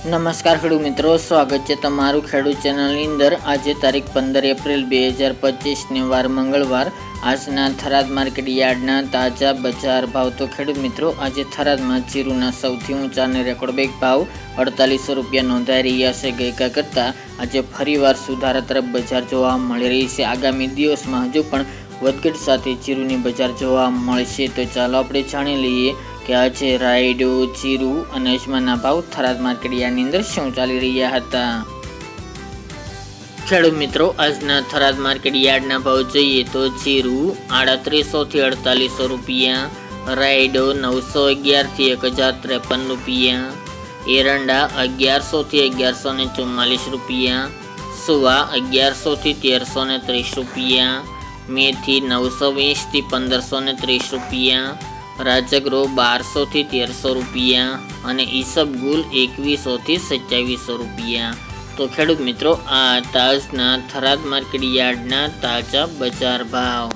નમસ્કાર ખેડૂત મિત્રો, સ્વાગત છે તમારું ખેડૂત ચેનલની અંદર। આજે તારીખ 15 એપ્રિલ 2025 વાર મંગળવાર। આજના થરાદ માર્કેટ યાર્ડના તાજા બજાર ભાવ। તો ખેડૂત મિત્રો, આજે થરાદમાં જીરુના સૌથી ઊંચા અને રેકોર્ડ બ્રેક ભાવ 4800 રૂપિયા નોંધાઈ રહ્યા છે। ગઈકાલ કરતાં આજે ફરીવાર સુધારા તરફ બજાર જોવા મળી રહી છે। આગામી દિવસમાં હજુ પણ વધઘટ સાથે જીરુની બજાર જોવા મળશે। તો ચાલો આપણે જાણી લઈએ કે આજે રાયડો, જીરુ અને અજમાના ભાવ થરાદ માર્કેટ યાર્ડની અંદર શું ચાલી રહ્યા હતા। ખેડૂત મિત્રો, આજના થરાદ માર્કેટ યાર્ડના ભાવ જોઈએ તો જીરુ 3800 થી 4800 રૂપિયા, રાયડો 911 થી 1053 રૂપિયા, એરંડા 1100 થી 1144 રૂપિયા, સુવા 1100 થી 1330 રૂપિયા, મેથી 920 થી 1530 રૂપિયા, રાજગરો 1200 થી 1300 રૂપિયા અને ઈસબગુલ 2100 થી 2700 રૂપિયા। તો ખેડૂત મિત્રો, આ આજના થરાદ માર્કેટ યાર્ડના તાજા બજાર ભાવ।